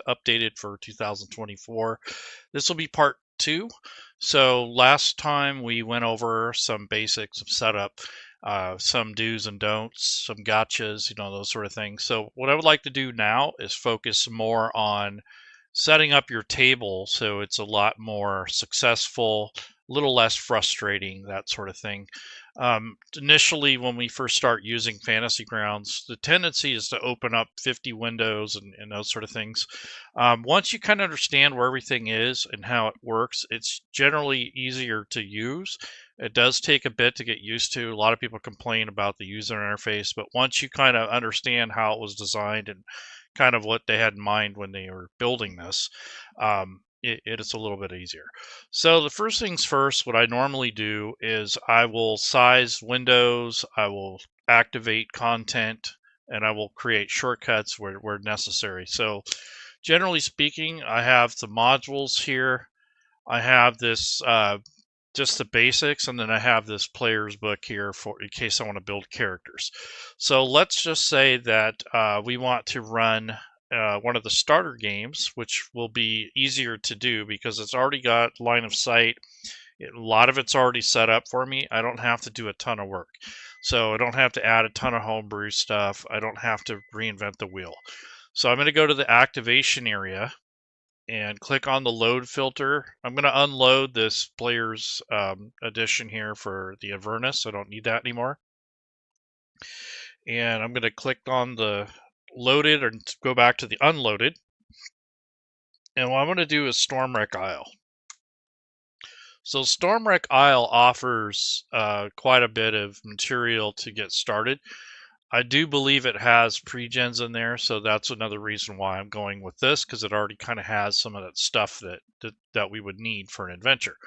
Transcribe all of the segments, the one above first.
updated for 2024. This will be part 2. So last time we went over some basics of setup, some do's and don'ts, some gotchas, those sort of things. So what I would like to do now is focus more on setting up your table so it's a lot more successful, a little less frustrating, that sort of thing. Initially, when we first start using Fantasy Grounds, the tendency is to open up 50 windows and those sort of things. Once you kind of understand where everything is and how it works, it's generally easier to use. It does take a bit to get used to. A lot of people complain about the user interface, but once you kind of understand how it was designed and kind of what they had in mind when they were building this, it's a little bit easier. So the first things first, what I normally do is I will size windows, I will activate content, and I will create shortcuts where necessary. So generally speaking, I have the modules here. I have this just the basics, and then I have this player's book here for in case I want to build characters. So let's just say that we want to run one of the starter games, which will be easier to do because it's already got line of sight. A lot of it's already set up for me. I don't have to do a ton of work. So I don't have to add a ton of homebrew stuff. I don't have to reinvent the wheel. So I'm going to go to the activation area and click on the load filter. I'm going to unload this player's edition here for the Avernus. I don't need that anymore. And I'm going to click on the loaded and go back to the unloaded. And what I'm going to do is Stormwreck Isle. So Stormwreck Isle offers quite a bit of material to get started. I do believe it has pre-gens in there, so that's another reason why I'm going with this, because it already kind of has some of that stuff that we would need for an adventure.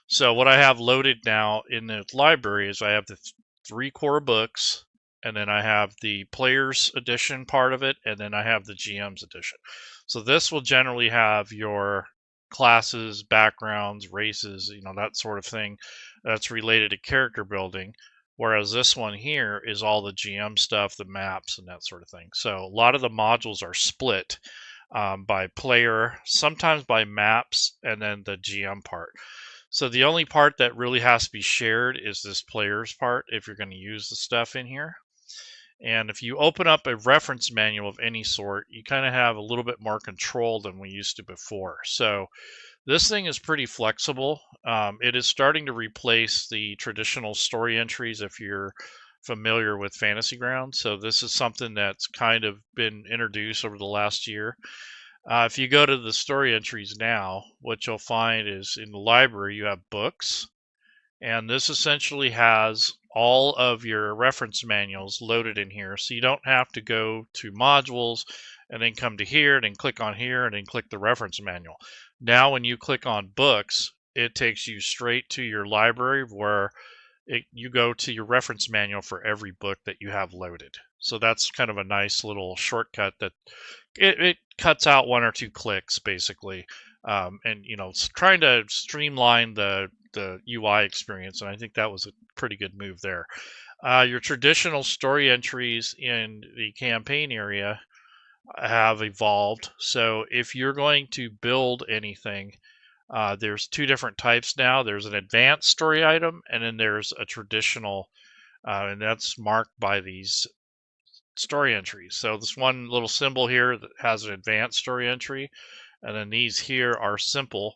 So what I have loaded now in the library is I have the 3 core books, and then I have the player's edition part of it, and then I have the GM's edition. So this will generally have your classes, backgrounds, races, that sort of thing that's related to character building. Whereas this one here is all the GM stuff, the maps, and that sort of thing. So a lot of the modules are split by player, sometimes by maps, and then the GM part. So the only part that really has to be shared is this player's part if you're going to use the stuff in here. And if you open up a reference manual of any sort, you kind of have a little bit more control than we used to before. So this thing is pretty flexible. It is starting to replace the traditional story entries if you're familiar with Fantasy Grounds. So this is something that's kind of been introduced over the last year. If you go to the story entries now, what you'll find is in the library you have books. And this essentially has all of your reference manuals loaded in here. So you don't have to go to modules and then come to here and then click on here and then click the reference manual. Now when you click on books, it takes you straight to your library where you go to your reference manual for every book that you have loaded. So that's kind of a nice little shortcut that it cuts out 1 or 2 clicks basically. And trying to streamline the UI experience, and I think that was a pretty good move there. Your traditional story entries in the campaign area have evolved. So if you're going to build anything, there's 2 different types now. There's an advanced story item, and then there's a traditional, and that's marked by these story entries. So this one little symbol here that has an advanced story entry, and then these here are simple.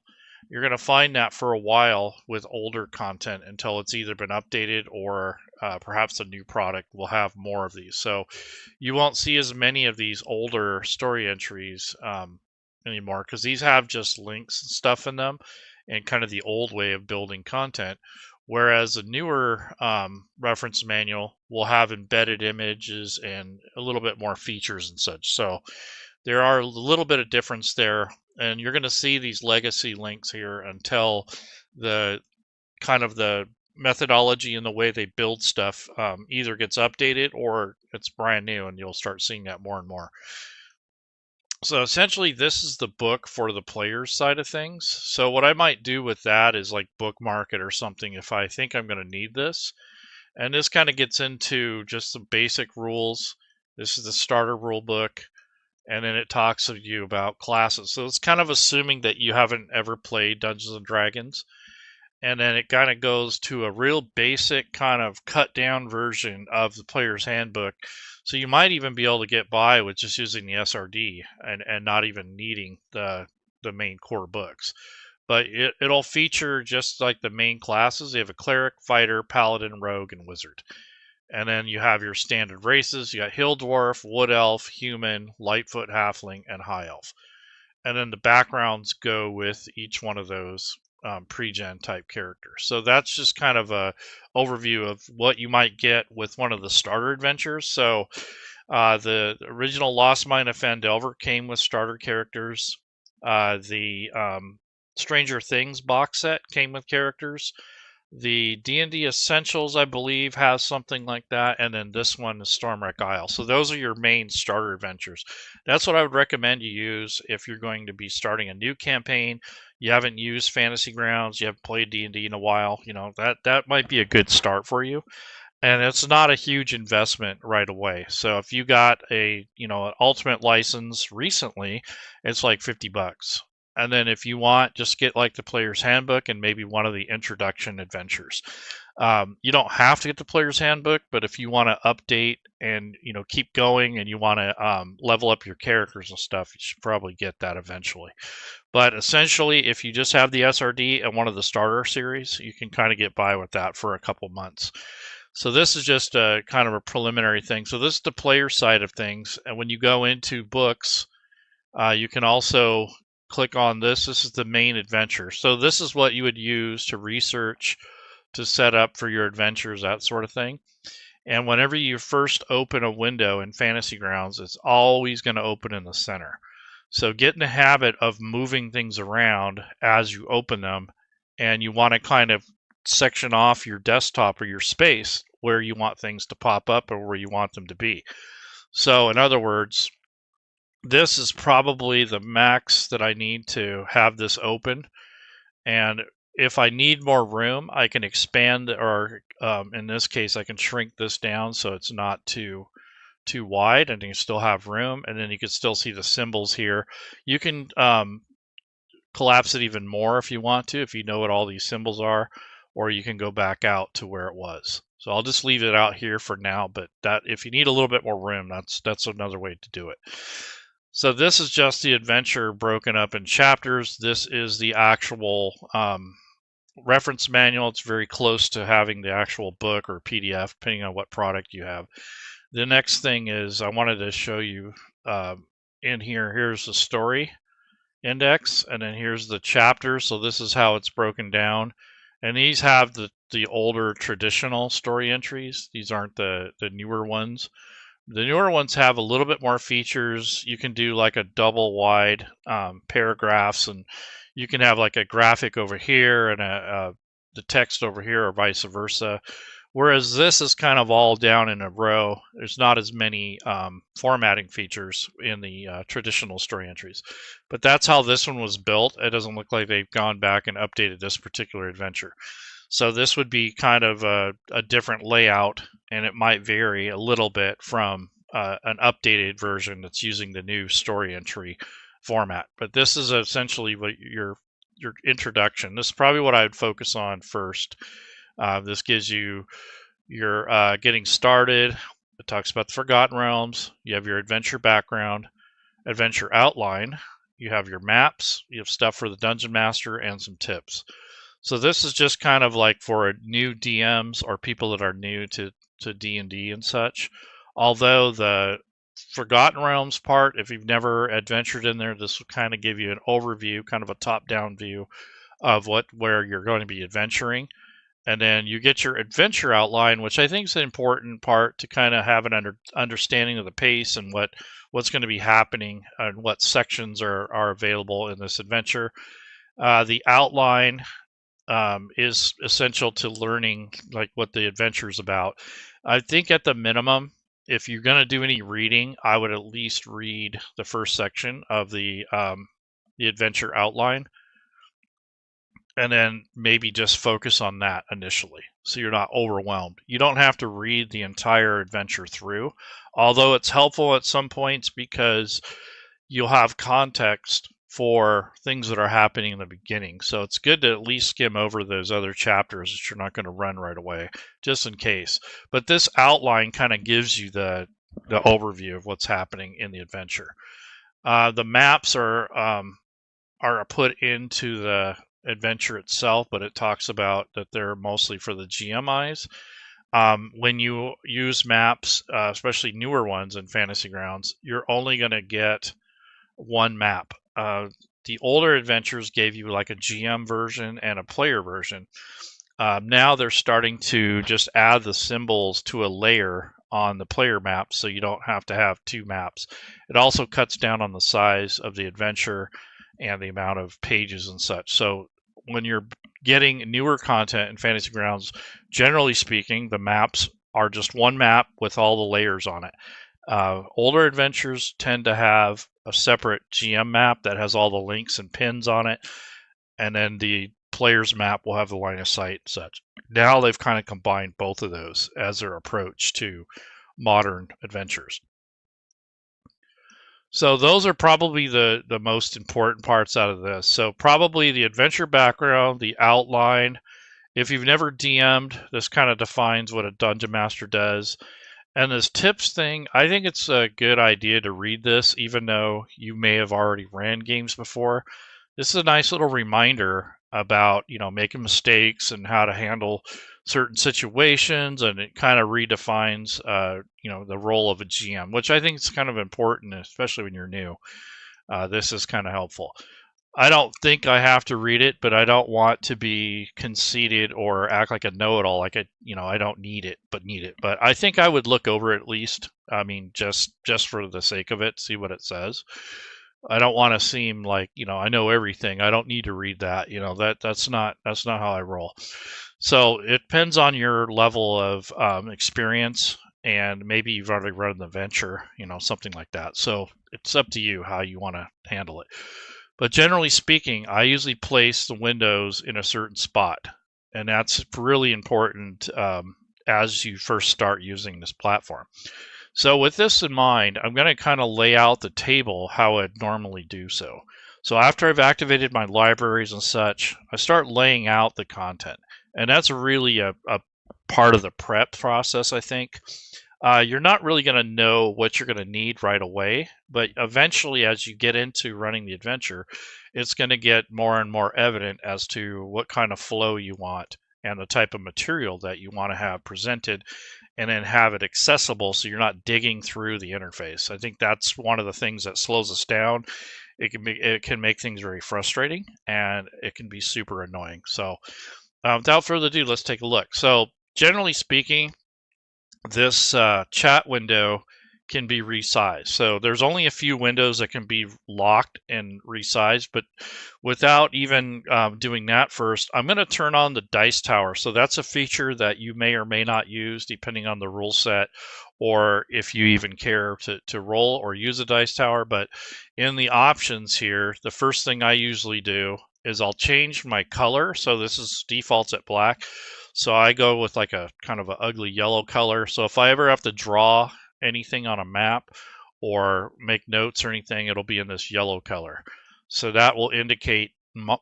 You're going to find that for a while with older content until it's either been updated or perhaps a new product will have more of these. So you won't see as many of these older story entries anymore because these have just links and stuff in them and kind of the old way of building content. Whereas a newer reference manual will have embedded images and a little bit more features and such. So there are a little bit of difference there, and you're going to see these legacy links here until the kind of the methodology and the way they build stuff either gets updated or it's brand new, and you'll start seeing that more and more. So essentially this is the book for the player's side of things. So what I might do with that is like bookmark it or something if I think I'm going to need this. And this kind of gets into just the basic rules. This is the starter rule book. and then it talks to you about classes. So it's kind of assuming that you haven't ever played Dungeons and Dragons. And then it kind of goes to a real basic kind of cut down version of the player's handbook. So you might even be able to get by with just using the SRD and not even needing the main core books. But it'll feature just like the main classes. You have a cleric, fighter, paladin, rogue, and wizard. And then you have your standard races. You got hill dwarf, wood elf, human, lightfoot halfling, and high elf. And then the backgrounds go with each one of those pre-gen type characters. So that's just kind of a overview of what you might get with one of the starter adventures. So the original Lost Mine of Phandelver came with starter characters. The Stranger Things box set came with characters. The D&D Essentials, I believe, has something like that, and then this one is Stormwreck Isle. So those are your main starter adventures. That's what I would recommend you use if you're going to be starting a new campaign. You haven't used Fantasy Grounds, you haven't played D&D in a while. You know, that might be a good start for you. And it's not a huge investment right away. So if you got an Ultimate license recently, it's like $50. And then if you want, just get like the player's handbook and maybe one of the introduction adventures. You don't have to get the player's handbook, but if you want to update and keep going and you want to level up your characters and stuff, you should probably get that eventually. But essentially, if you just have the SRD and one of the starter series, you can kind of get by with that for a couple months. So this is just a kind of a preliminary thing. So this is the player side of things. And when you go into books, you can also click on this. This is the main adventure. So this is what you would use to research, to set up for your adventures, that sort of thing. And whenever you first open a window in Fantasy Grounds, it's always going to open in the center. So get in the habit of moving things around as you open them, and you want to kind of section off your desktop or your space where you want things to pop up or where you want them to be. So in other words, this is probably the max that I need to have this open. And if I need more room, I can expand, or in this case, I can shrink this down so it's not too wide, and you still have room. And then you can still see the symbols here. You can collapse it even more if you want to, if you know what all these symbols are, or you can go back out to where it was. So I'll just leave it out here for now, but that if you need a little bit more room, that's another way to do it. So this is just the adventure broken up in chapters. This is the actual reference manual. It's very close to having the actual book or PDF, depending on what product you have. The next thing is I wanted to show you in here. Here's the story index, and then here's the chapters. So this is how it's broken down. And these have the older traditional story entries. These aren't the newer ones. The newer ones have a little bit more features. You can do like a double wide paragraphs, and you can have like a graphic over here and the text over here, or vice versa. Whereas this is kind of all down in a row. There's not as many formatting features in the traditional story entries. But that's how this one was built. It doesn't look like they've gone back and updated this particular adventure. So this would be kind of a different layout, and it might vary a little bit from an updated version that's using the new story entry format. But this is essentially what your introduction. This is probably what I would focus on first. This gives you your getting started. It talks about the Forgotten Realms. You have your adventure background, adventure outline. You have your maps. You have stuff for the Dungeon Master and some tips. So this is just kind of like for new DMs or people that are new to D&D and such. Although the Forgotten Realms part, if you've never adventured in there, this will kind of give you an overview, kind of a top-down view of where you're going to be adventuring. And then you get your adventure outline, which I think is an important part to kind of have an understanding of the pace and what's going to be happening and what sections are available in this adventure. The outline is essential to learning like what the adventure is about. I think at the minimum, if you're going to do any reading, I would at least read the first section of the adventure outline, and then maybe just focus on that initially so you're not overwhelmed. You don't have to read the entire adventure through, although it's helpful at some points because you'll have context for things that are happening in the beginning. So it's good to at least skim over those other chapters that you're not going to run right away, just in case. But this outline kind of gives you the overview of what's happening in the adventure. The maps are put into the adventure itself, but it talks about that they're mostly for the GMIs. When you use maps, especially newer ones in Fantasy Grounds, you're only going to get one map. The older adventures gave you like a GM version and a player version. Now they're starting to just add the symbols to a layer on the player map, so you don't have to have two maps. It also cuts down on the size of the adventure and the amount of pages and such. So when you're getting newer content in Fantasy Grounds, generally speaking, the maps are just one map with all the layers on it. Older adventures tend to have a separate GM map that has all the links and pins on it, and then the player's map will have the line of sight and such. Now they've kind of combined both of those as their approach to modern adventures. So those are probably the most important parts out of this. So probably the adventure background, the outline. If you've never DM'd, this kind of defines what a dungeon master does. And this tips thing, I think it's a good idea to read this, even though you may have already ran games before. This is a nice little reminder about, making mistakes and how to handle certain situations, and it kind of redefines, the role of a GM, which I think is kind of important, especially when you're new. This is kind of helpful. I don't think I have to read it, but I don't want to be conceited or act like a know-it-all, like I don't need it, but need it. But I think I would look over it at least. I mean, just for the sake of it, see what it says. I don't want to seem like, I know everything. I don't need to read that. That's not how I roll. So it depends on your level of experience, and maybe you've already run an adventure, something like that. So it's up to you how you want to handle it. But generally speaking, I usually place the windows in a certain spot, and that's really important as you first start using this platform. So with this in mind, I'm going to kind of lay out the table how I'd normally do so. So after I've activated my libraries and such, I start laying out the content. And that's really a part of the prep process, I think. You're not really going to know what you're going to need right away, but eventually as you get into running the adventure, it's going to get more and more evident as to what kind of flow you want and the type of material that you want to have presented, and then have it accessible so you're not digging through the interface. I think that's one of the things that slows us down. It can make things very frustrating, and it can be super annoying. So without further ado, let's take a look. So generally speaking, this chat window can be resized. So there's only a few windows that can be locked and resized, but without even doing that first, I'm going to turn on the dice tower. So that's a feature that you may or may not use depending on the rule set, or if you even care to roll or use a dice tower. But in the options here, the first thing I usually do is I'll change my color. So this is defaults at black. So I go with like a kind of an ugly yellow color. So if I ever have to draw anything on a map or make notes or anything, it'll be in this yellow color. So that will indicate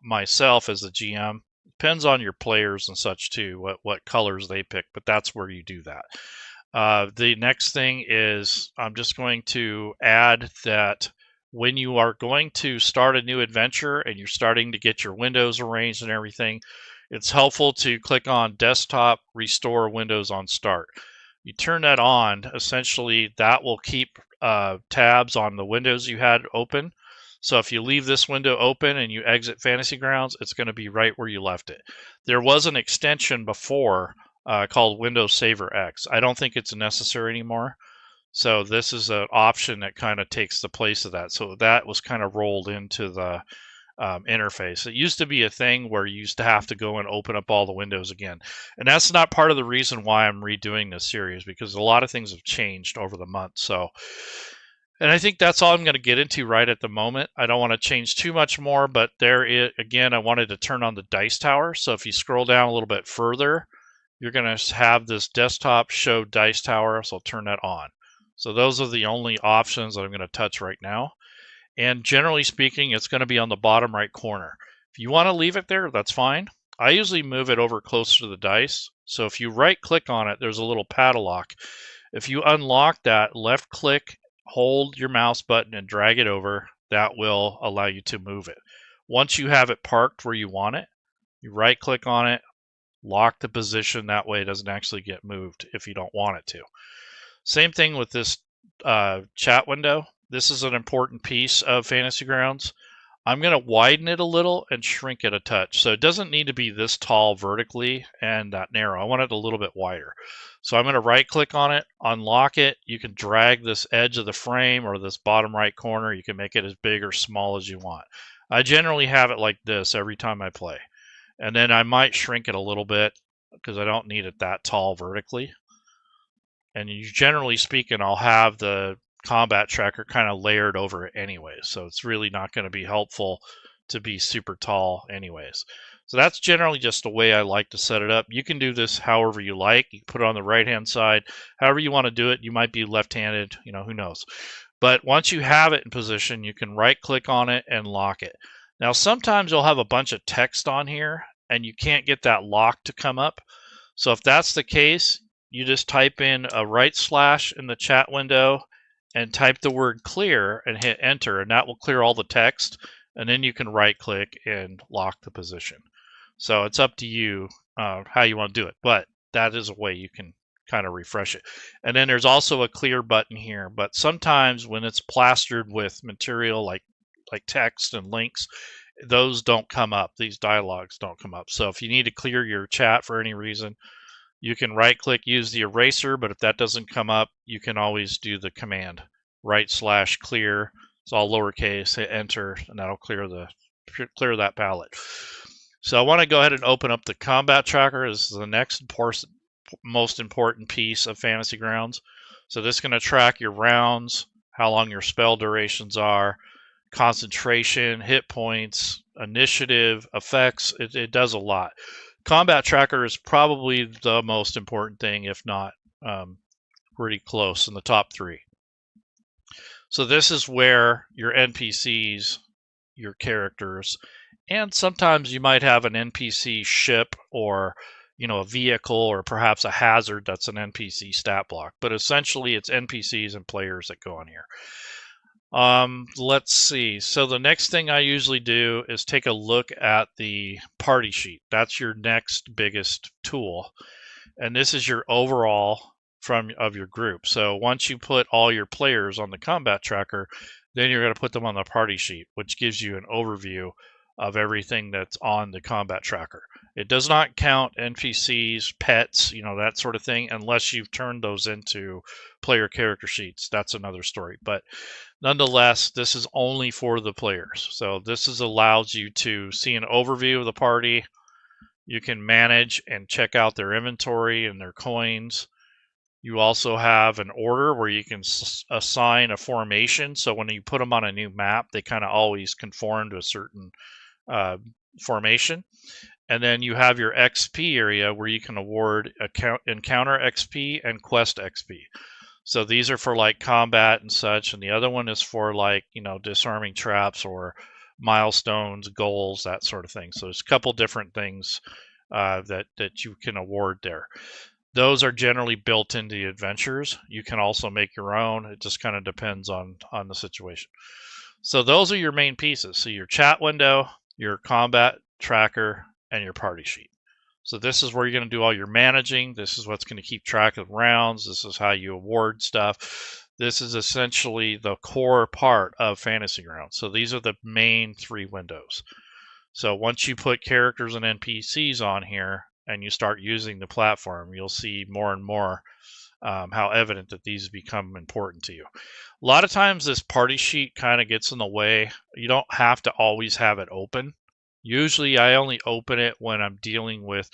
myself as the GM. Depends on your players and such too, what colors they pick, but that's where you do that. The next thing is I'm just going to add that when you are going to start a new adventure and you're starting to get your windows arranged and everything, it's helpful to click on Desktop, Restore Windows on Start. You turn that on, essentially that will keep tabs on the windows you had open. So if you leave this window open and you exit Fantasy Grounds, it's going to be right where you left it. There was an extension before called Windows Saver X. I don't think it's necessary anymore. So this is an option that kind of takes the place of that. So that was kind of rolled into the interface. It used to be a thing where you used to have to go and open up all the windows again. And that's not part of the reason why I'm redoing this series, because a lot of things have changed over the months. So, and I think that's all I'm going to get into right at the moment. I don't want to change too much more, but again, I wanted to turn on the dice tower. So if you scroll down a little bit further, you're going to have this desktop show dice tower. So I'll turn that on. So those are the only options that I'm going to touch right now. And generally speaking, it's going to be on the bottom right corner. If you want to leave it there, that's fine. I usually move it over closer to the dice. So if you right click on it, there's a little padlock. If you unlock that, left click, hold your mouse button and drag it over, that will allow you to move it. Once you have it parked where you want it, you right click on it, lock the position, that way it doesn't actually get moved if you don't want it to. Same thing with this chat window. This is an important piece of Fantasy Grounds. I'm going to widen it a little and shrink it a touch. So it doesn't need to be this tall vertically and that narrow. I want it a little bit wider. So I'm going to right click on it, unlock it. You can drag this edge of the frame or this bottom right corner. You can make it as big or small as you want. I generally have it like this every time I play. And then I might shrink it a little bit because I don't need it that tall vertically. And generally speaking, I'll have the combat tracker kind of layered over it anyway, so it's really not going to be helpful to be super tall anyways. So that's generally just the way I like to set it up. You can do this however you like. You can put it on the right hand side, however you want to do it. You might be left-handed, who knows. But once you have it in position, you can right click on it and lock it. Now sometimes you'll have a bunch of text on here and you can't get that lock to come up. So if that's the case, you just type in a right slash in the chat window and type the word clear and hit enter, and that will clear all the text, and then you can right click and lock the position. So it's up to you how you want to do it, but that is a way you can kind of refresh it. And then there's also a clear button here, but sometimes when it's plastered with material like text and links, those don't come up. These dialogues don't come up. So if you need to clear your chat for any reason, you can right click, use the eraser, but if that doesn't come up, you can always do the command right slash clear. It's all lowercase, hit enter, and that'll clear that palette. So I want to go ahead and open up the combat tracker. This is the next most important piece of Fantasy Grounds. So this is going to track your rounds, how long your spell durations are, concentration, hit points, initiative, effects. It does a lot. Combat tracker is probably the most important thing, if not pretty close in the top 3. So this is where your NPCs, your characters, and sometimes you might have an NPC ship or a vehicle or perhaps a hazard that's an NPC stat block. But essentially it's NPCs and players that go on here. Let's see. So the next thing I usually do is take a look at the party sheet. That's your next biggest tool. And this is your overall of your group. So once you put all your players on the combat tracker, then you're going to put them on the party sheet, which gives you an overview of everything that's on the combat tracker. It does not count NPCs, pets, that sort of thing, unless you've turned those into player character sheets. That's another story. But nonetheless, this is only for the players. So this allows you to see an overview of the party. You can manage and check out their inventory and their coins. You also have an order where you can assign a formation. So when you put them on a new map, they kind of always conform to a certain formation. And then you have your XP area where you can award encounter XP and quest XP. So these are for like combat and such, and the other one is for like, disarming traps or milestones, goals, that sort of thing. So there's a couple different things that you can award there. Those are generally built into the adventures. You can also make your own. It just kind of depends on the situation. So those are your main pieces. So your chat window, your combat tracker, and your party sheet. So this is where you're going to do all your managing. This is what's going to keep track of rounds. This is how you award stuff. This is essentially the core part of Fantasy Grounds. So these are the main 3 windows. So once you put characters and NPCs on here and you start using the platform, you'll see more and more how evident that these become important to you. A lot of times this party sheet kind of gets in the way. You don't have to always have it open. Usually I only open it when I'm dealing with,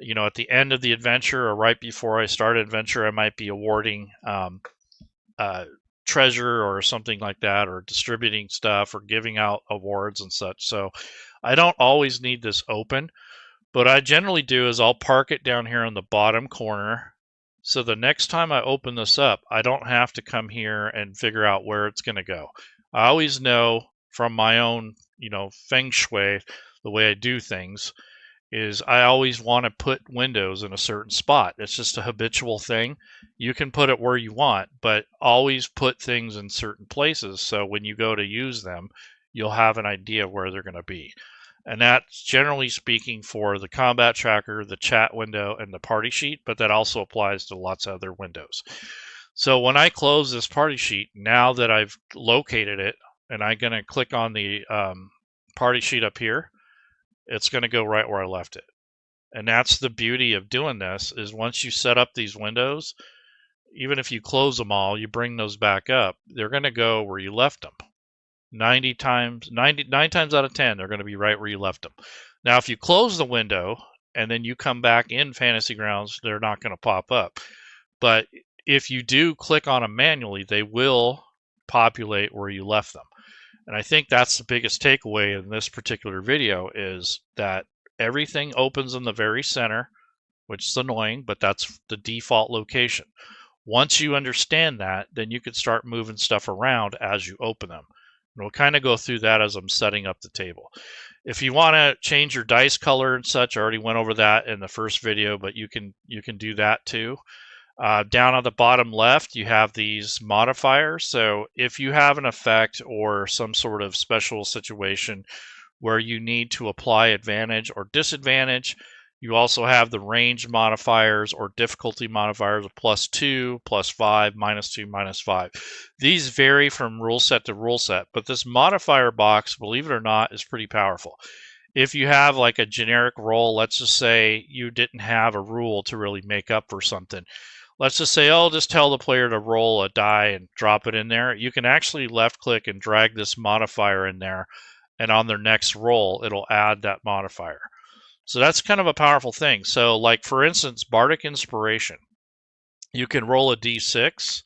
at the end of the adventure or right before I start an adventure, I might be awarding treasure or something like that, or distributing stuff or giving out awards and such. So I don't always need this open. What I generally do is I'll park it down here in the bottom corner. So the next time I open this up, I don't have to come here and figure out where it's going to go. I always know from my own, feng shui, the way I do things, is I always want to put windows in a certain spot. It's just a habitual thing. You can put it where you want, but always put things in certain places so when you go to use them, you'll have an idea of where they're going to be. And that's generally speaking for the combat tracker, the chat window, and the party sheet, but that also applies to lots of other windows. So when I close this party sheet, now that I've located it, and I'm going to click on the party sheet up here, it's going to go right where I left it. And that's the beauty of doing this, is once you set up these windows, even if you close them all, you bring those back up, they're going to go where you left them. 9 times out of 10, they're going to be right where you left them. Now, if you close the window and then you come back in Fantasy Grounds, they're not going to pop up. But if you do click on them manually, they will populate where you left them. And I think that's the biggest takeaway in this particular video, is that everything opens in the very center, which is annoying, but that's the default location. Once you understand that, then you can start moving stuff around as you open them. And we'll kind of go through that as I'm setting up the table. If you want to change your dice color and such, I already went over that in the first video, but you can do that too. Down on the bottom left, you have these modifiers. So if you have an effect or some sort of special situation where you need to apply advantage or disadvantage, you also have the range modifiers or difficulty modifiers of +2, +5, -2, -5. These vary from rule set to rule set, but this modifier box, believe it or not, is pretty powerful. If you have like a generic roll, let's just say you didn't have a rule to really make up for something. Let's just say, oh, just tell the player to roll a die and drop it in there. You can actually left click and drag this modifier in there, and on their next roll, it'll add that modifier. So that's kind of a powerful thing. So like for instance, Bardic Inspiration, you can roll a d6,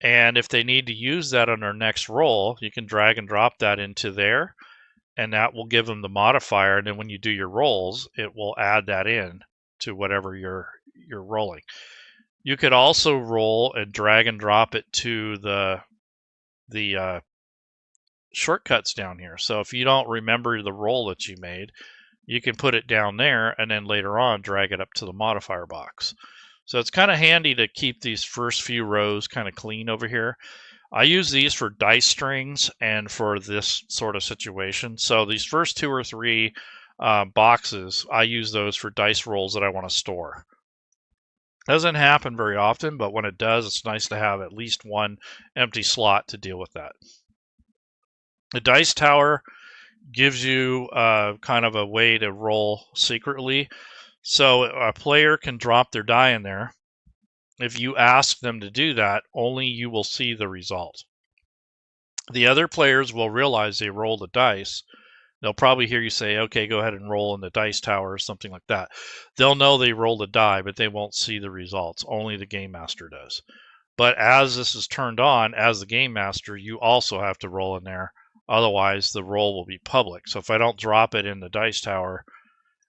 and if they need to use that on their next roll, you can drag and drop that into there, and that will give them the modifier, and then when you do your rolls, it will add that in to whatever you're rolling. You could also roll and drag and drop it to the shortcuts down here. So if you don't remember the roll that you made, you can put it down there and then later on drag it up to the modifier box. So it's kind of handy to keep these first few rows kind of clean over here. I use these for dice strings and for this sort of situation. So these first 2 or 3 boxes, I use those for dice rolls that I want to store. Doesn't happen very often, but when it does, it's nice to have at least one empty slot to deal with that. The dice tower gives you kind of a way to roll secretly. So a player can drop their die in there. If you ask them to do that, only you will see the result. The other players will realize they rolled the dice. They'll probably hear you say, okay, go ahead and roll in the dice tower or something like that. They'll know they rolled a die, but they won't see the results. Only the game master does. But as this is turned on, as the game master, you also have to roll in there. Otherwise, the roll will be public. So if I don't drop it in the dice tower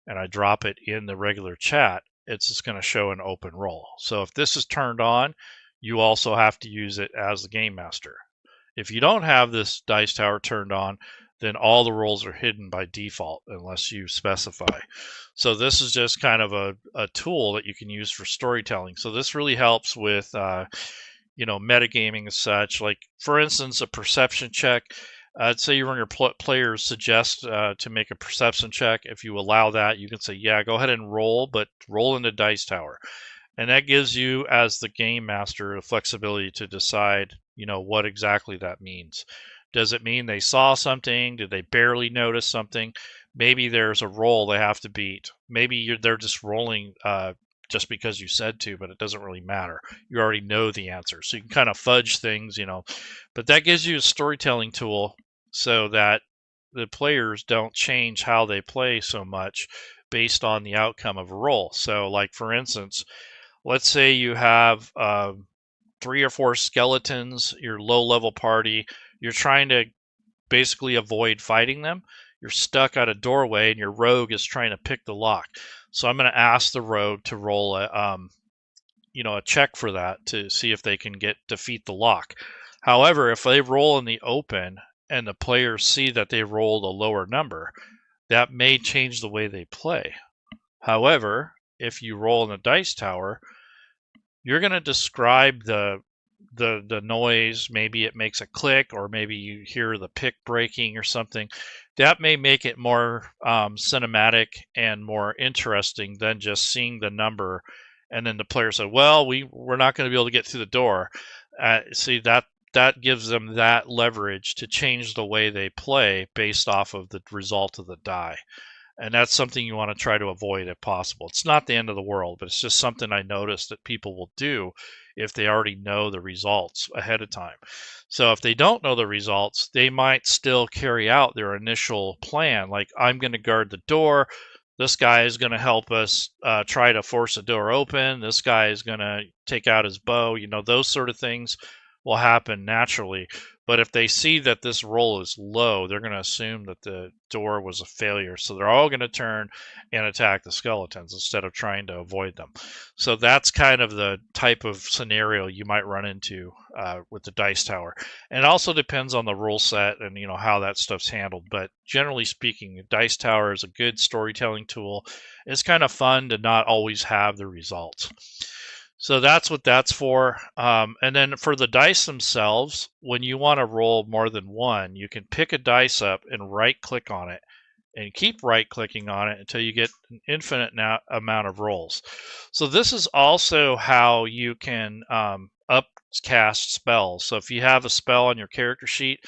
and I drop it in the regular chat, it's just going to show an open roll. So if this is turned on, you also have to use it as the game master. If you don't have this dice tower turned on, then all the rolls are hidden by default unless you specify. So this is just kind of a tool that you can use for storytelling. So this really helps with metagaming and such. Like for instance, a perception check. I'd say when your players suggest to make a perception check, if you allow that, you can say, yeah, go ahead and roll, but roll in the dice tower. And that gives you, as the game master, the flexibility to decide, what exactly that means. Does it mean they saw something? Did they barely notice something? Maybe there's a roll they have to beat. Maybe they're just rolling just because you said to, but it doesn't really matter. You already know the answer. So you can kind of fudge things, But that gives you a storytelling tool so that the players don't change how they play so much based on the outcome of a roll. So like for instance, let's say you have 3 or 4 skeletons, your low-level party. You're trying to basically avoid fighting them. You're stuck at a doorway and your rogue is trying to pick the lock. So I'm going to ask the rogue to roll a check for that to see if they can defeat the lock. However, if they roll in the open and the players see that they rolled a lower number, that may change the way they play. However, if you roll in the dice tower, you're going to describe the noise. Maybe it makes a click, or maybe you hear the pick breaking or something. That may make it more cinematic and more interesting than just seeing the number and then the player said, well, we're not going to be able to get through the door. See, that gives them that leverage to change the way they play based off of the result of the die. And that's something you want to try to avoid if possible. It's not the end of the world, but it's just something I noticed that people will do if they already know the results ahead of time. So if they don't know the results, they might still carry out their initial plan. Like, I'm going to guard the door. This guy is going to help us try to force the door open. This guy is going to take out his bow. You know, those sort of things will happen naturally. But if they see that this roll is low, they're going to assume that the door was a failure. So they're all going to turn and attack the skeletons instead of trying to avoid them. So that's kind of the type of scenario you might run into with the dice tower. And it also depends on the rule set and, you know, how that stuff's handled. But generally speaking, the dice tower is a good storytelling tool. It's kind of fun to not always have the results. So that's what that's for. And then for the dice themselves, when you want to roll more than one, you can pick a dice up and right-click on it and keep right-clicking on it until you get an infinite amount of rolls. So this is also how you can upcast spells. So if you have a spell on your character sheet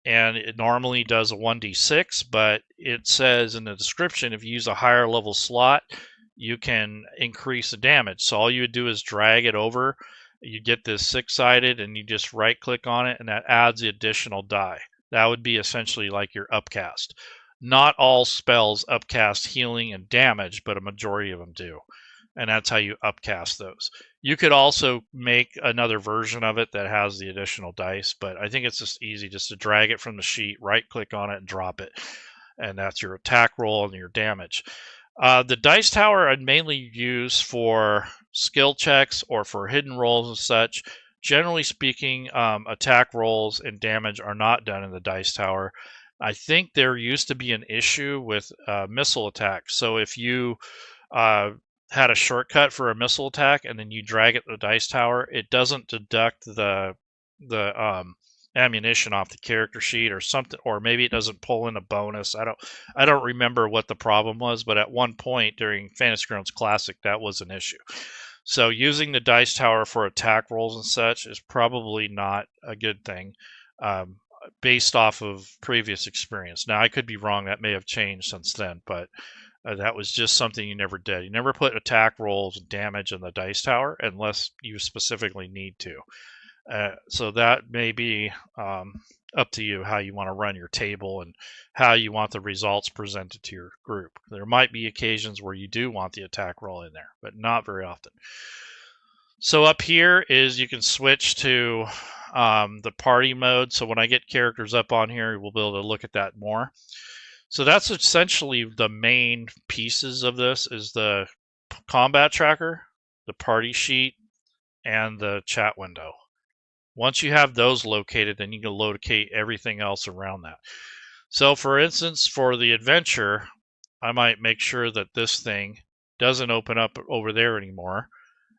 and it normally does a 1d6, but it says in the description if you use a higher level slot, you can increase the damage. So all you would do is drag it over. You get this 6-sided and you just right click on it and that adds the additional die. That would be essentially like your upcast. Not all spells upcast healing and damage, but a majority of them do. And that's how you upcast those. You could also make another version of it that has the additional dice, but I think it's just easy just to drag it from the sheet, right click on it and drop it. And that's your attack roll and your damage. The dice tower I'd mainly use for skill checks or for hidden rolls and such. Generally speaking, attack rolls and damage are not done in the dice tower. I think there used to be an issue with missile attacks. So if you had a shortcut for a missile attack and then you drag it to the dice tower, it doesn't deduct the ammunition off the character sheet or something, or maybe it doesn't pull in a bonus. I don't remember what the problem was, but at one point during Fantasy Grounds Classic that was an issue. So using the dice tower for attack rolls and such is probably not a good thing based off of previous experience. Now I could be wrong, that may have changed since then, but that was just something you never did. You never put attack rolls and damage in the dice tower unless you specifically need to. So that may be up to you how you want to run your table and how you want the results presented to your group. There might be occasions where you do want the attack roll in there, but not very often. So up here is you can switch to the party mode. So when I get characters up on here, we'll be able to look at that more. So that's essentially the main pieces of this is the combat tracker, the party sheet, and the chat window. Once you have those located, then you can locate everything else around that. So for instance, for the adventure, I might make sure that this thing doesn't open up over there anymore.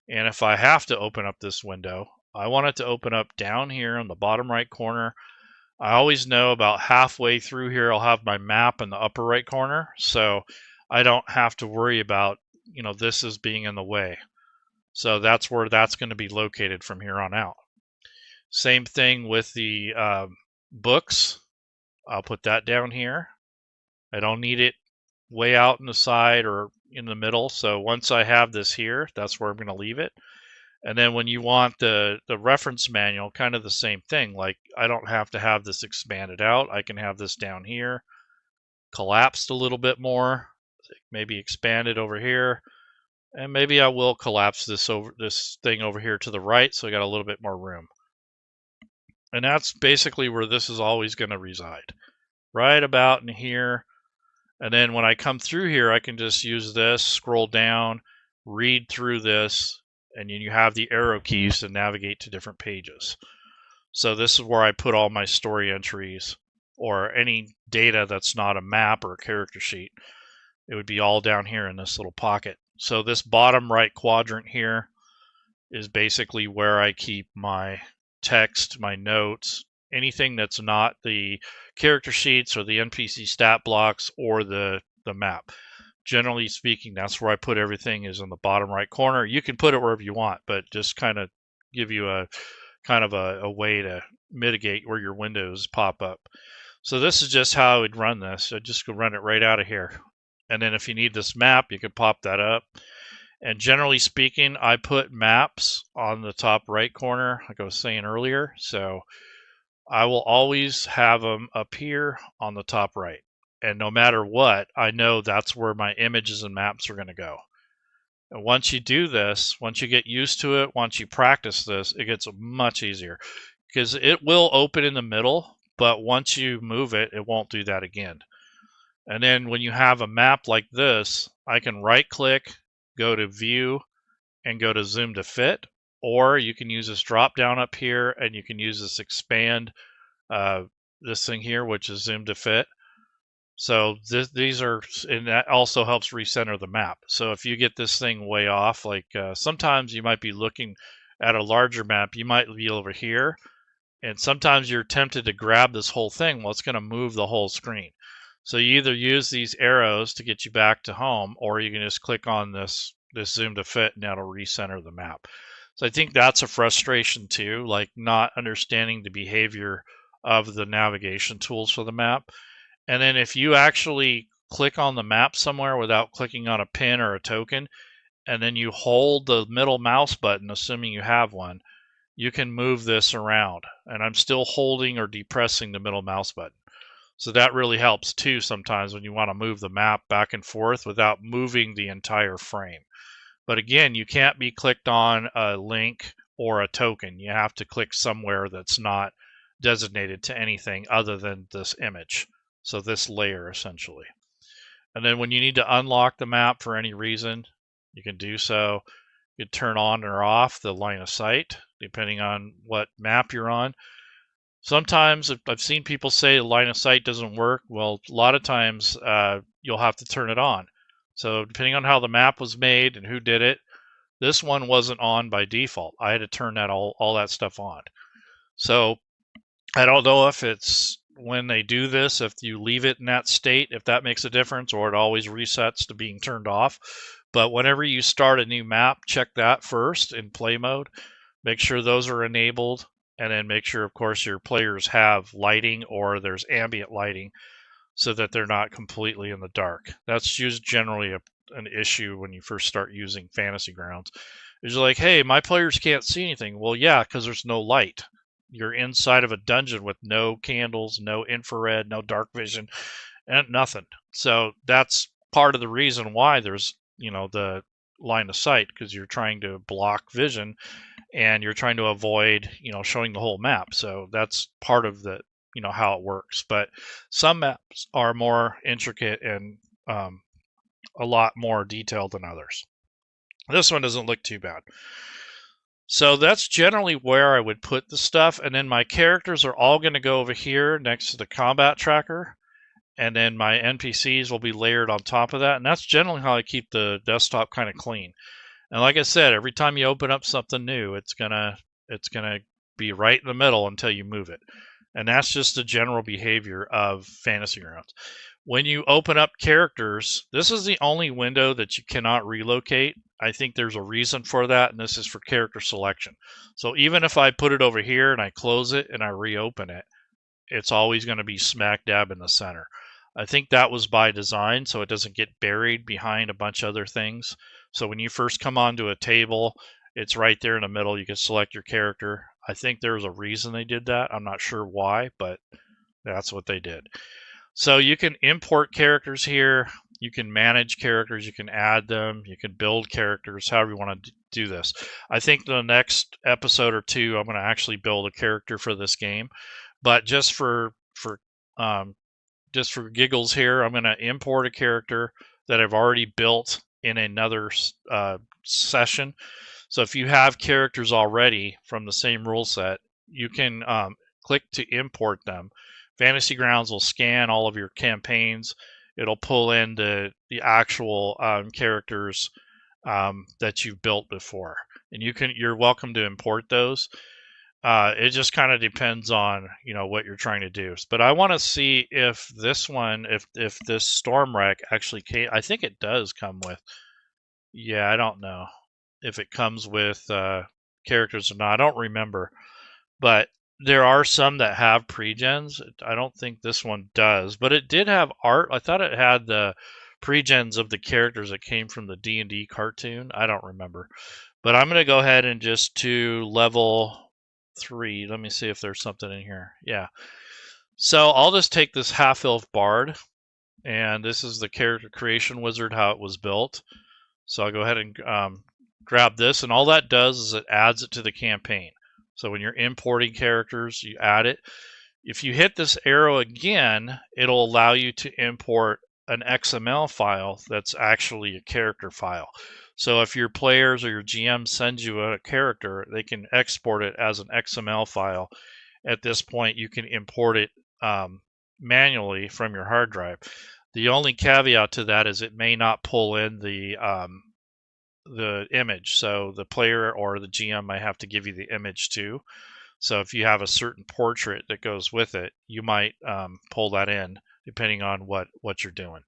And if I have to open up this window, I want it to open up down here on the bottom right corner. I always know about halfway through here, I'll have my map in the upper right corner. So I don't have to worry about, you know, this is being in the way. So that's where that's going to be located from here on out. Same thing with the books. I'll put that down here. I don't need it way out in the side or in the middle. So once I have this here, that's where I'm going to leave it. And then when you want the reference manual, kind of the same thing. Like I don't have to have this expanded out. I can have this down here, collapsed a little bit more, maybe expanded over here. And maybe I will collapse this thing over here to the right, so I got a little bit more room. And that's basically where this is always going to reside, right about in here. And then when I come through here, I can just use this, scroll down, read through this, and then you have the arrow keys to navigate to different pages. So this is where I put all my story entries or any data that's not a map or a character sheet. It would be all down here in this little pocket. So this bottom right quadrant here is basically where I keep my text, my notes, anything that's not the character sheets or the NPC stat blocks or the map. Generally speaking, that's where I put everything, is in the bottom right corner. You can put it wherever you want, but just kind of give you a kind of a way to mitigate where your windows pop up. So this is just how I would run this. I just go run it right out of here. And then if you need this map, you can pop that up. And generally speaking, I put maps on the top right corner, like I was saying earlier. So I will always have them up here on the top right. And no matter what, I know that's where my images and maps are going to go. And once you do this, once you get used to it, once you practice this, it gets much easier, because it will open in the middle, but once you move it, it won't do that again. And then when you have a map like this, I can right click, go to view, and go to zoom to fit, or you can use this drop down up here and you can use this expand this thing here, which is zoom to fit. So these are, and that also helps recenter the map. So if you get this thing way off, like sometimes you might be looking at a larger map, you might be over here, and sometimes you're tempted to grab this whole thing. Well, it's going to move the whole screen. So you either use these arrows to get you back to home, or you can just click on this zoom to fit, and that'll recenter the map. So I think that's a frustration too, like not understanding the behavior of the navigation tools for the map. And then if you actually click on the map somewhere without clicking on a pin or a token, and then you hold the middle mouse button, assuming you have one, you can move this around. And I'm still holding or depressing the middle mouse button. So that really helps too sometimes when you want to move the map back and forth without moving the entire frame. But again, you can't be clicked on a link or a token. You have to click somewhere that's not designated to anything other than this image. So this layer essentially. And then when you need to unlock the map for any reason, you can do so. You can turn on or off the line of sight depending on what map you're on. Sometimes I've seen people say line of sight doesn't work. Well, a lot of times you'll have to turn it on. So depending on how the map was made and who did it, this one wasn't on by default. I had to turn that all that stuff on. So I don't know if it's when they do this, if you leave it in that state, if that makes a difference, or it always resets to being turned off. But whenever you start a new map, check that first in play mode. Make sure those are enabled, and then make sure, of course, your players have lighting or there's ambient lighting so that they're not completely in the dark. That's just generally an issue when you first start using Fantasy Grounds. It's like, hey, my players can't see anything. Well, yeah, because there's no light. You're inside of a dungeon with no candles, no infrared, no dark vision, and nothing. So that's part of the reason why there's, the line of sight, because you're trying to block vision and you're trying to avoid, showing the whole map. So that's part of the, how it works. But some maps are more intricate and a lot more detailed than others. This one doesn't look too bad. So that's generally where I would put the stuff. And then my characters are all going to go over here next to the combat tracker. And then my NPCs will be layered on top of that. And that's generally how I keep the desktop kind of clean. And like I said, every time you open up something new, it's gonna be right in the middle until you move it. And that's just the general behavior of Fantasy Grounds. When you open up characters, this is the only window that you cannot relocate. I think there's a reason for that, and this is for character selection. So even if I put it over here and I close it and I reopen it, it's always going to be smack dab in the center. I think that was by design so it doesn't get buried behind a bunch of other things. So when you first come onto a table, it's right there in the middle. You can select your character. I think there's a reason they did that. I'm not sure why, but that's what they did. So you can import characters here. You can manage characters. You can add them. You can build characters, however you want to do this. I think the next episode or two, I'm going to actually build a character for this game. But just for giggles here, I'm going to import a character that I've already built in another session. So if you have characters already from the same rule set, you can click to import them. Fantasy Grounds will scan all of your campaigns. It'll pull in the actual characters that you've built before, and you're welcome to import those. It just kind of depends on what you're trying to do. But I want to see if this one, if this storm wreck actually came. I think it does come with. Yeah, I don't know if it comes with characters or not. I don't remember, but there are some that have pre-gens. I don't think this one does, but it did have art. I thought it had the pre-gens of the characters that came from the D&D cartoon. I don't remember, but I'm going to go ahead and just to level 3. Let me see if there's something in here. Yeah. So I'll just take this half-elf bard, and this is the character creation wizard, how it was built. So I'll go ahead and grab this, and all that does is it adds it to the campaign. So when you're importing characters, you add it. If you hit this arrow again, it'll allow you to import an XML file that's actually a character file. So if your players or your GM sends you a character, they can export it as an XML file. At this point, you can import it manually from your hard drive. The only caveat to that is it may not pull in the image. So the player or the GM might have to give you the image too. So if you have a certain portrait that goes with it, you might pull that in depending on what you're doing.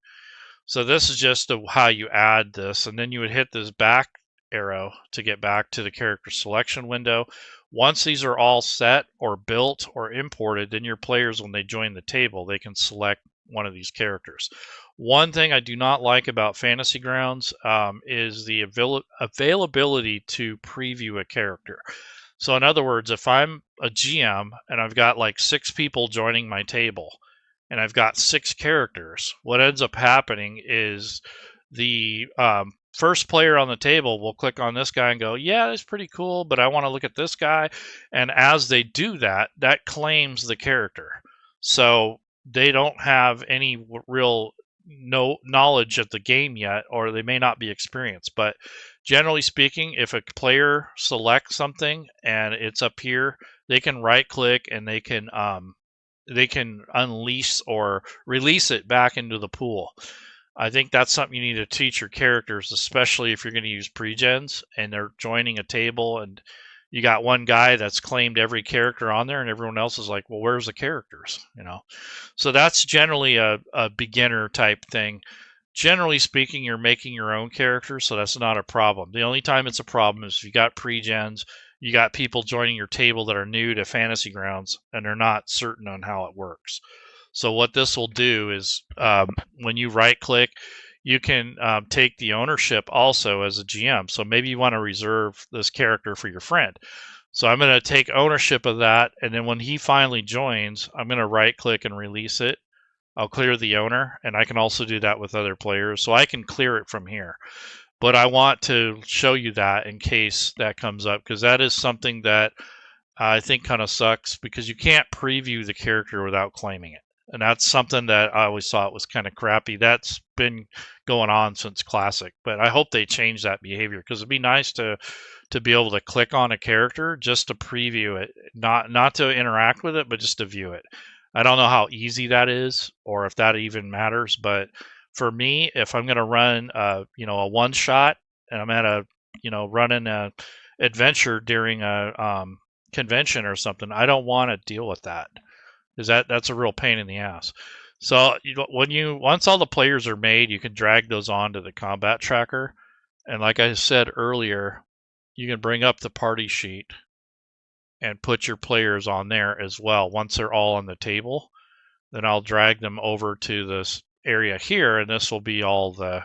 So this is just how you add this, and then you would hit this back arrow to get back to the character selection window. Once these are all set or built or imported, then your players, when they join the table, they can select one of these characters. One thing I do not like about Fantasy Grounds is the availability to preview a character. So in other words, if I'm a GM and I've got like 6 people joining my table and I've got 6 characters, what ends up happening is the first player on the table will click on this guy and go, yeah, that's pretty cool, but I want to look at this guy. And as they do that, that claims the character. So they don't have any real knowledge of the game yet, or they may not be experienced. But generally speaking, if a player selects something and it's up here, they can right click and they can unleash or release it back into the pool. I think that's something you need to teach your characters, especially if you're going to use pre-gens and they're joining a table and you got one guy that's claimed every character on there and everyone else is like, well, where's the characters? So that's generally a beginner type thing. Generally speaking, you're making your own characters, so that's not a problem. The only time it's a problem is if you got pre-gens, you got people joining your table that are new to Fantasy Grounds and they're not certain on how it works. So what this will do is when you right click, you can take the ownership also as a GM. So maybe you want to reserve this character for your friend. So I'm going to take ownership of that, and then when he finally joins, I'm going to right click and release it. I'll clear the owner, and I can also do that with other players. So I can clear it from here. But I want to show you that in case that comes up, because that is something that I think kind of sucks, because you can't preview the character without claiming it. And that's something that I always thought was kind of crappy. That's been going on since Classic, but I hope they change that behavior, because it'd be nice to be able to click on a character just to preview it, not to interact with it, but just to view it. I don't know how easy that is or if that even matters, but for me, if I'm going to run a one shot and I'm at running a adventure during a convention or something, I don't want to deal with that, because that's a real pain in the ass. So once all the players are made, you can drag those onto the combat tracker, and like I said earlier, you can bring up the party sheet and put your players on there as well. Once they're all on the table, then I'll drag them over to this area here, and this will be all the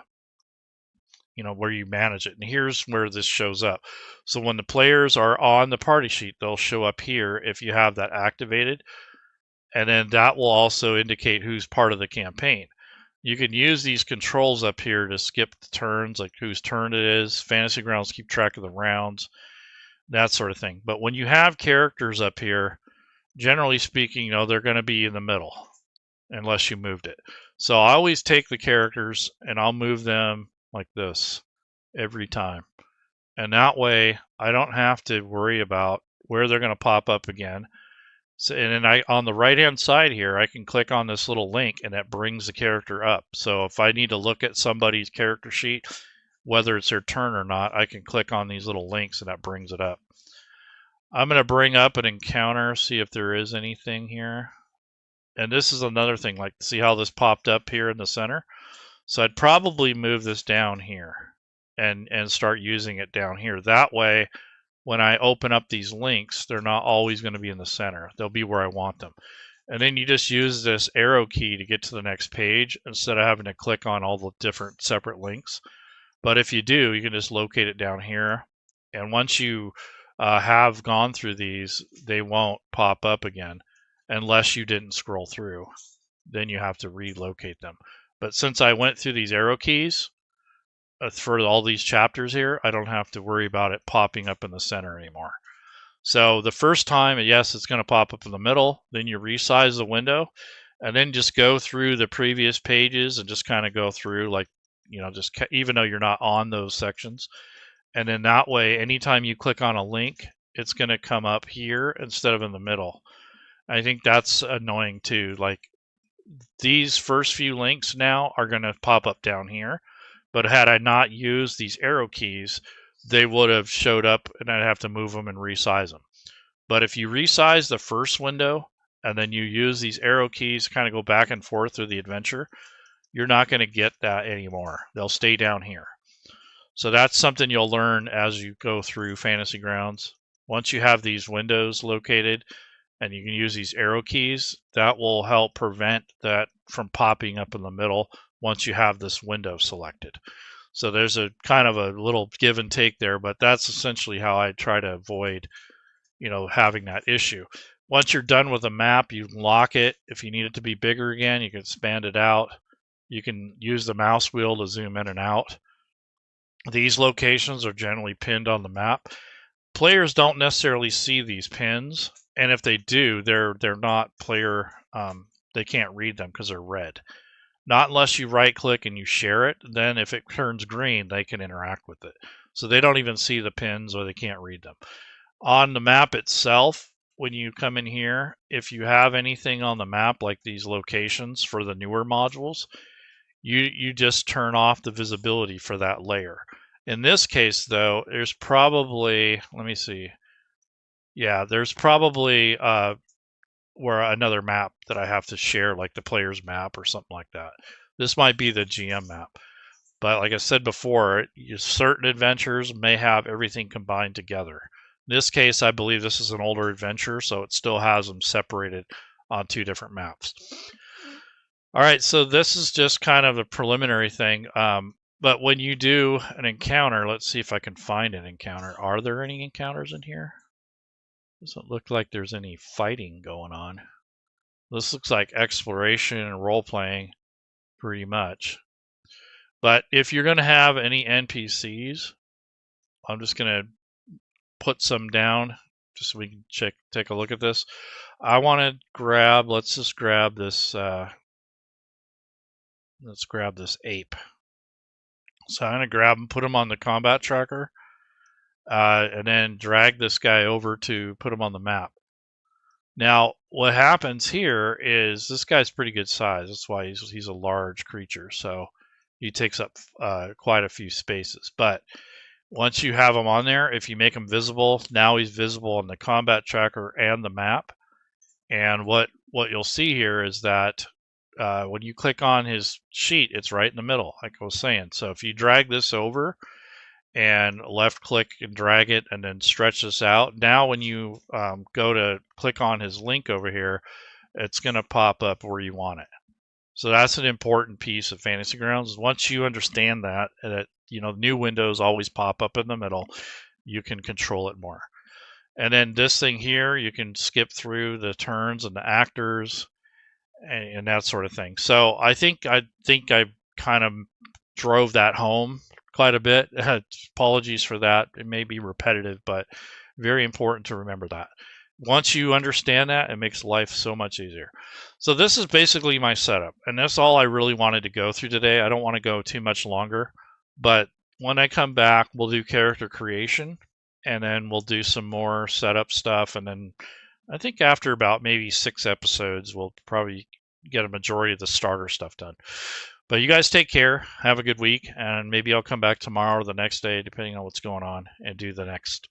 where you manage it. And here's where this shows up. So when the players are on the party sheet, they'll show up here if you have that activated. And then that will also indicate who's part of the campaign. You can use these controls up here to skip the turns, like whose turn it is. Fantasy Grounds keep track of the rounds, that sort of thing. But when you have characters up here, generally speaking, they're going to be in the middle unless you moved it. So I always take the characters and I'll move them like this every time. And that way I don't have to worry about where they're going to pop up again. So, and then on the right hand side here, I can click on this little link and that brings the character up. So if I need to look at somebody's character sheet, whether it's their turn or not, I can click on these little links and that brings it up. I'm going to bring up an encounter, see if there is anything here. And this is another thing, like, see how this popped up here in the center? So I'd probably move this down here and start using it down here. That way, when I open up these links, they're not always going to be in the center. They'll be where I want them. And then you just use this arrow key to get to the next page instead of having to click on all the different separate links. But if you do, you can just locate it down here. And once you have gone through these, they won't pop up again unless you didn't scroll through. Then you have to relocate them. But since I went through these arrow keys for all these chapters here, I don't have to worry about it popping up in the center anymore. So the first time, yes, it's going to pop up in the middle. Then you resize the window and then just go through the previous pages and just kind of go through, like, you know, just even though you're not on those sections. And then that way, anytime you click on a link, it's going to come up here instead of in the middle. I think that's annoying too. Like, these first few links now are going to pop up down here. But had I not used these arrow keys, they would have showed up and I'd have to move them and resize them. But if you resize the first window and then you use these arrow keys, kind of go back and forth through the adventure, you're not going to get that anymore. They'll stay down here. So that's something you'll learn as you go through Fantasy Grounds. Once you have these windows located and you can use these arrow keys, that will help prevent that from popping up in the middle once you have this window selected. So there's a kind of a little give and take there, but that's essentially how I try to avoid, you know, having that issue. Once you're done with a map, you lock it. If you need it to be bigger again, you can expand it out. You can use the mouse wheel to zoom in and out. These locations are generally pinned on the map. Players don't necessarily see these pins, and if they do, they're not player. They can't read them because they're red. Not unless you right click and you share it. Then if it turns green, they can interact with it. So they don't even see the pins or they can't read them. On the map itself, when you come in here, if you have anything on the map like these locations for the newer modules, you just turn off the visibility for that layer. In this case, though, there's probably, let me see. Yeah, there's probably where another map that I have to share, like the player's map or something like that. This might be the GM map. But like I said before, certain adventures may have everything combined together. In this case, I believe this is an older adventure, so it still has them separated on two different maps. All right, so this is just kind of a preliminary thing. But when you do an encounter, let's see if I can find an encounter. Are there any encounters in here? Doesn't look like there's any fighting going on. This looks like exploration and role-playing pretty much. But if you're going to have any NPCs, I'm just going to put some down just so we can take a look at this. I want to grab, let's just grab this, let's grab this ape. So I'm going to grab him, put him on the combat tracker, and then drag this guy over to put him on the map. Now, what happens here is this guy's pretty good size. That's why he's a large creature. So he takes up quite a few spaces. But once you have him on there, if you make him visible, now he's visible on the combat tracker and the map. And what you'll see here is that when you click on his sheet, it's right in the middle, like I was saying. So if you drag this over and left click and drag it and then stretch this out, now when you go to click on his link over here, it's going to pop up where you want it. So that's an important piece of Fantasy Grounds. Once you understand that you know, new windows always pop up in the middle, you can control it more. And then this thing here, you can skip through the turns and the actors and that sort of thing. So I think I kind of drove that home quite a bit. Apologies for that. It may be repetitive, but very important to remember that. Once you understand that, it makes life so much easier. So this is basically my setup, and that's all I really wanted to go through today. I don't want to go too much longer, but when I come back, we'll do character creation, and then we'll do some more setup stuff, and then I think after about maybe 6 episodes, we'll probably get a majority of the starter stuff done. But you guys take care, have a good week, and maybe I'll come back tomorrow or the next day, depending on what's going on, and do the next